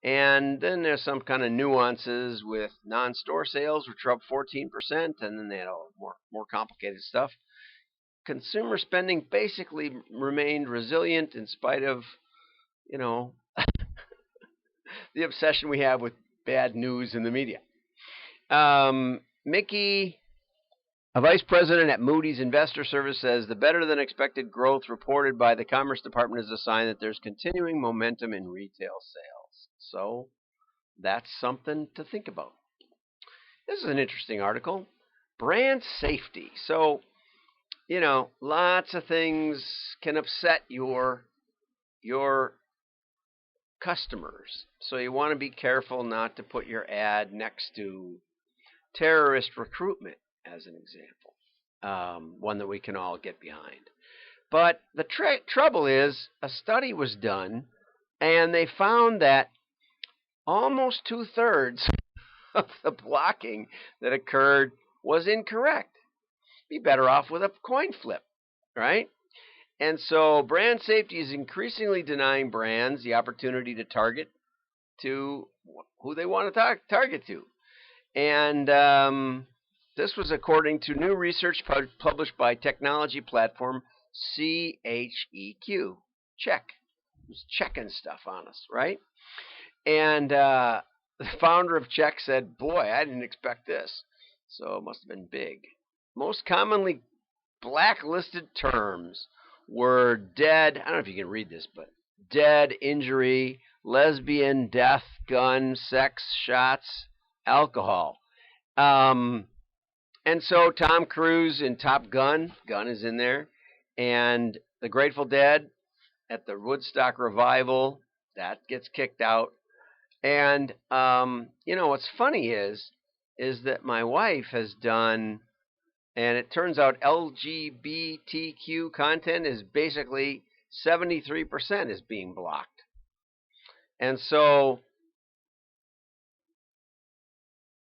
And then there's some kind of nuances with non-store sales, which are up 14%, and then they had all more complicated stuff. Consumer spending basically remained resilient in spite of, you know, the obsession we have with bad news in the media. Mickey, a vice president at Moody's Investor Service, says the better than expected growth reported by the Commerce Department is a sign that there's continuing momentum in retail sales. So that's something to think about. This is an interesting article. Brand safety. So, lots of things can upset your customers. So you want to be careful not to put your ad next to terrorist recruitment, as an example, one that we can all get behind. But the trouble is, a study was done, and they found that almost 2/3 of the blocking that occurred was incorrect. Be better off with a coin flip, right? And so brand safety is increasingly denying brands the opportunity to target to who they want to target to. And this was according to new research published by technology platform CHEQ. Check. Who's checking stuff on us, right? And the founder of Check said, boy, I didn't expect this. So it must have been big. Most commonly blacklisted terms were dead. I don't know if you can read this, but dead, injury, lesbian, death, gun, sex, shots, alcohol. And so Tom Cruise in Top Gun, gun is in there, and the Grateful Dead at the Woodstock revival, that gets kicked out. And what's funny is that my wife has done, and it turns out LGBTQ content is basically 73% is being blocked. And so,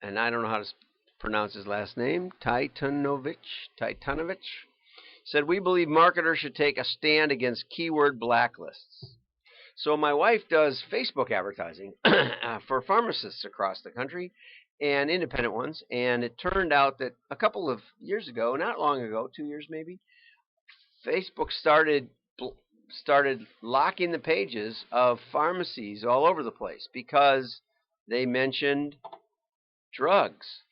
and I don't know how to pronounce his last name, Titanovich, said, we believe marketers should take a stand against keyword blacklists. So my wife does Facebook advertising for pharmacists across the country and independent ones. And it turned out that a couple of years ago, not long ago, 2 years maybe, Facebook started locking the pages of pharmacies all over the place because they mentioned drugs.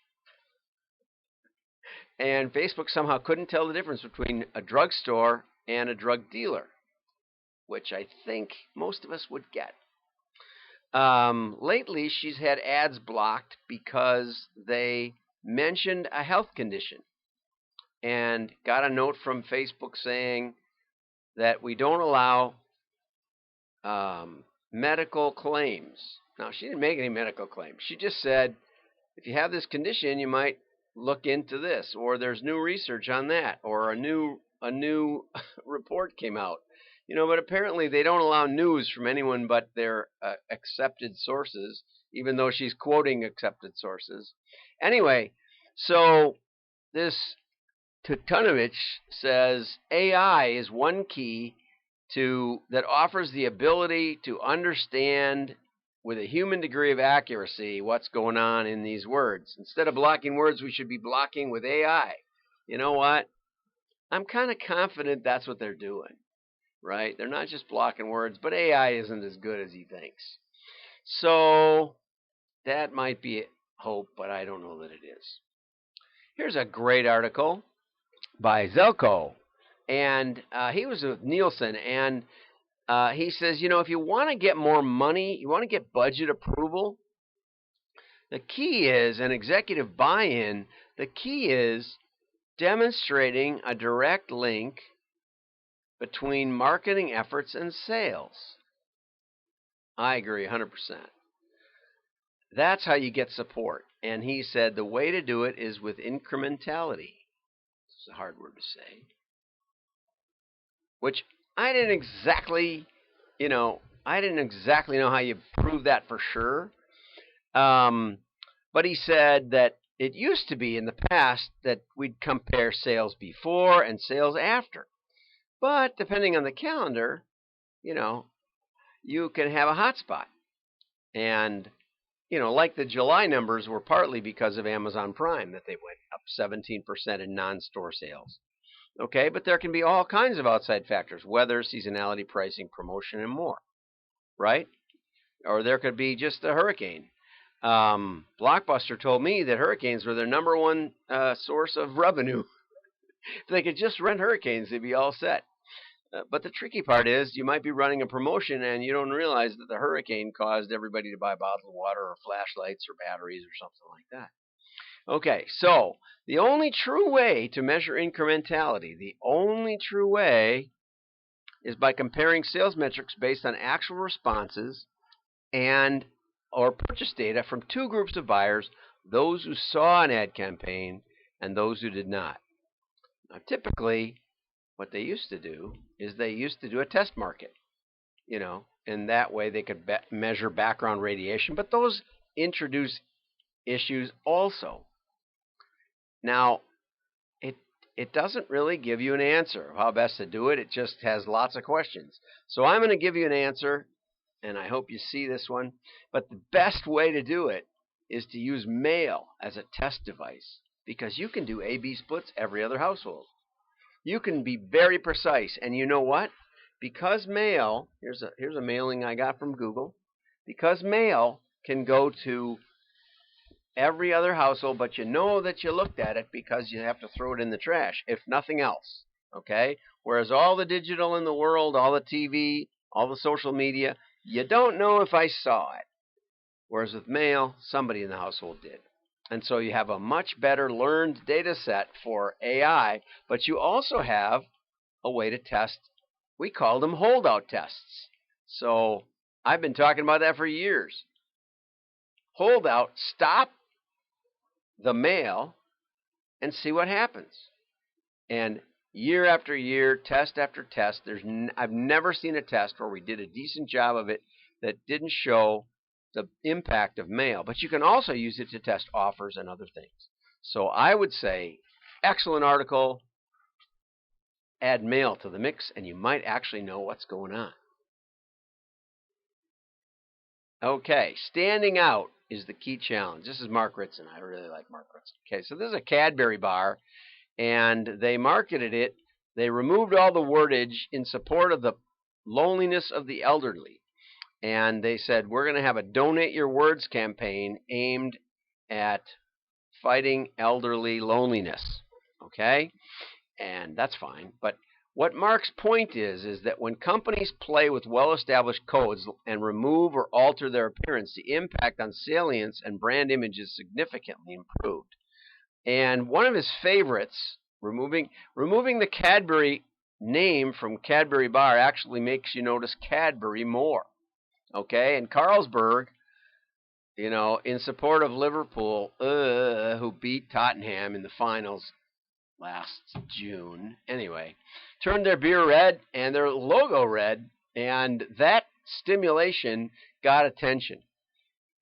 And Facebook somehow couldn't tell the difference between a drugstore and a drug dealer, which I think most of us would get. Lately, she's had ads blocked because they mentioned a health condition and got a note from Facebook saying that we don't allow medical claims. Now, she didn't make any medical claims. She just said, if you have this condition, you might look into this, or there's new research on that, or a new report came out. But apparently they don't allow news from anyone but their accepted sources, even though she's quoting accepted sources. Anyway, so this Tutunovich says AI is one key that offers the ability to understand with a human degree of accuracy what's going on in these words. Instead of blocking words, we should be blocking with AI. You know what? I'm kind of confident that's what they're doing. Right? They're not just blocking words, but AI isn't as good as he thinks. So that might be hope, but I don't know that it is. Here's a great article by Zelko, and he was with Nielsen, and he says, if you want to get more money, you want to get budget approval, the key is an executive buy-in. The key is demonstrating a direct link between marketing efforts and sales. I agree 100%. That's how you get support. And he said the way to do it is with incrementality. It's a hard word to say. Which I didn't exactly know how you prove that for sure. But he said that it used to be in the past that we'd compare sales before and sales after. But depending on the calendar, you can have a hot spot. And, like the July numbers were partly because of Amazon Prime that they went up 17% in non-store sales. Okay, but there can be all kinds of outside factors: weather, seasonality, pricing, promotion, and more, right? Or there could be just a hurricane. Blockbuster told me that hurricanes were their number one source of revenue. If they could just rent hurricanes, they'd be all set. But the tricky part is you might be running a promotion and you don't realize that the hurricane caused everybody to buy bottled water or flashlights or batteries or something like that. Okay, so the only true way to measure incrementality, the only true way is by comparing sales metrics based on actual responses and or purchase data from two groups of buyers, those who saw an ad campaign and those who did not. Now, typically, what they used to do is they used to do a test market, and that way they could measure background radiation, but those introduce issues also. Now, it doesn't really give you an answer of how best to do it. It just has lots of questions. So I'm going to give you an answer, and I hope you see this one. But the best way to do it is to use mail as a test device, because you can do A/B splits every other household. You can be very precise, and you know what? Because mail, here's a mailing I got from Google. Because mail can go to every other household, but you know that you looked at it because you have to throw it in the trash, if nothing else. Okay? Whereas all the digital in the world, all the TV, all the social media, you don't know if I saw it. Whereas with mail, somebody in the household did. And so you have a much better learned data set for AI, but you also have a way to test. We call them holdout tests. So I've been talking about that for years. Holdout, stop the mail and see what happens. And year after year, test after test, I've never seen a test where we did a decent job of it that didn't show the impact of mail. But you can also use it to test offers and other things. So I would say, excellent article, add mail to the mix, and you might actually know what's going on. Okay, standing out is the key challenge. This is Mark Ritson. I really like Mark Ritson. Okay, so this is a Cadbury bar, and they marketed it. They removed all the wordage in support of the loneliness of the elderly. And they said, we're going to have a Donate Your Words campaign aimed at fighting elderly loneliness. Okay? And that's fine. But what Mark's point is that when companies play with well-established codes and remove or alter their appearance, the impact on salience and brand image is significantly improved. And one of his favorites, removing the Cadbury name from Cadbury Bar actually makes you notice Cadbury more. Okay? And Carlsberg, in support of Liverpool, who beat Tottenham in the finals last June, anyway, turned their beer red and their logo red, and that stimulation got attention.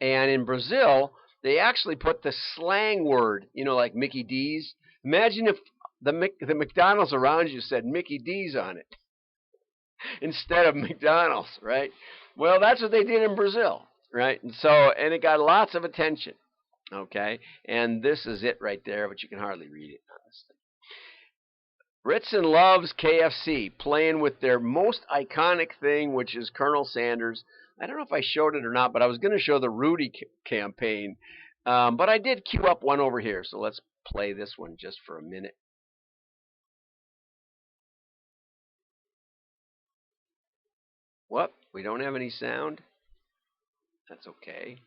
And in Brazil, they actually put the slang word, like Mickey D's. Imagine if the McDonald's around you said Mickey D's on it instead of McDonald's, right? Well, that's what they did in Brazil, right? And it got lots of attention, okay? And this is it right there, but you can hardly read it on this thing. Ritson loves KFC, playing with their most iconic thing, which is Colonel Sanders. I don't know if I showed it or not, but I was going to show the Rudy campaign. But I did queue up one over here, so let's play this one just for a minute. What? We don't have any sound? That's okay.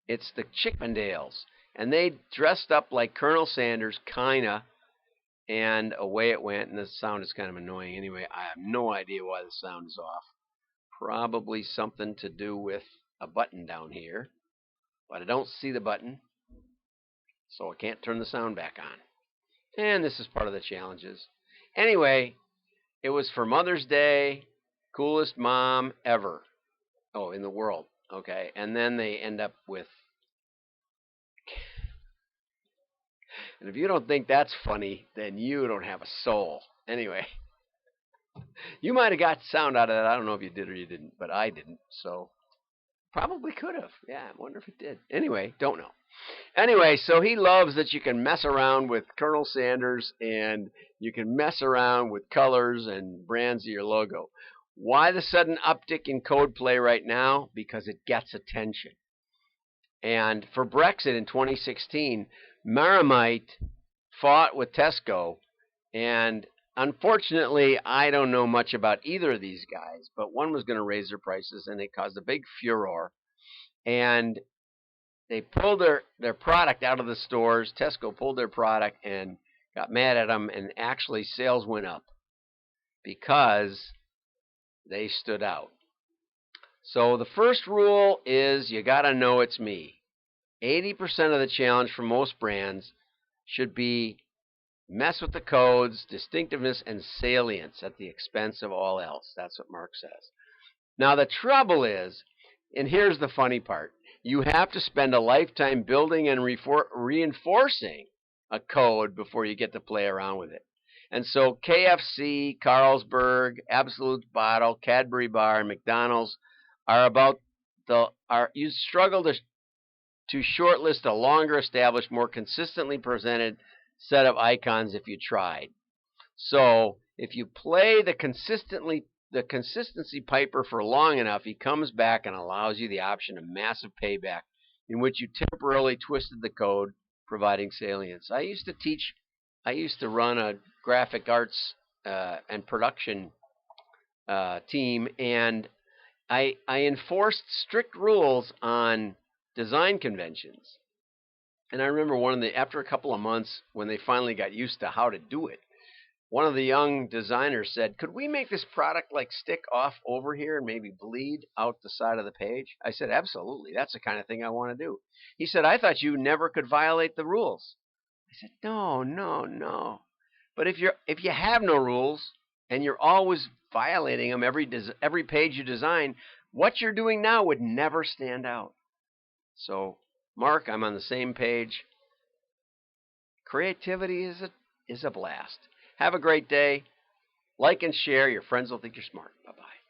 It's the Chippendales. And they dressed up like Colonel Sanders, kinda. And away it went, and the sound is kind of annoying. Anyway, I have no idea why the sound is off. Probably something to do with a button down here. But I don't see the button, so I can't turn the sound back on. And this is part of the challenges. Anyway, it was for Mother's Day. Coolest mom ever. Oh, in the world. Okay, and then they end up with... And if you don't think that's funny, then you don't have a soul. Anyway, You might have got sound out of that. I don't know if you did or you didn't, but I didn't. So probably could have. Yeah, I wonder if it did. Anyway, don't know. Anyway, so he loves that you can mess around with Colonel Sanders and you can mess around with colors and brands of your logo. Why the sudden uptick in code play right now? Because it gets attention. And for Brexit in 2016, Maramite fought with Tesco, and unfortunately, I don't know much about either of these guys, but one was going to raise their prices, and it caused a big furor. And they pulled their product out of the stores. Tesco pulled their product and got mad at them, and actually sales went up because they stood out. So the first rule is you got to know it's me. 80% of the challenge for most brands should be mess with the codes, distinctiveness, and salience at the expense of all else. That's what Mark says. Now, the trouble is, and here's the funny part, you have to spend a lifetime building and reinforcing a code before you get to play around with it. And so KFC, Carlsberg, Absolute Bottle, Cadbury Bar, and McDonald's you struggle to shortlist a longer established, more consistently presented set of icons if you tried. So if you play the consistency piper for long enough, he comes back and allows you the option of massive payback in which you temporarily twisted the code, providing salience. I used to run a graphic arts and production team, and I enforced strict rules on design conventions. And I remember after a couple of months, when they finally got used to how to do it, one of the young designers said, "Could we make this product like stick off over here and maybe bleed out the side of the page?" I said, "Absolutely. That's the kind of thing I want to do." He said, "I thought you never could violate the rules." I said, "No, no, no. But if you have no rules and you're always violating them every page you design, what you're doing now would never stand out." So, Mark, I'm on the same page. Creativity is a blast. Have a great day. Like and share. Your friends will think you're smart. Bye-bye.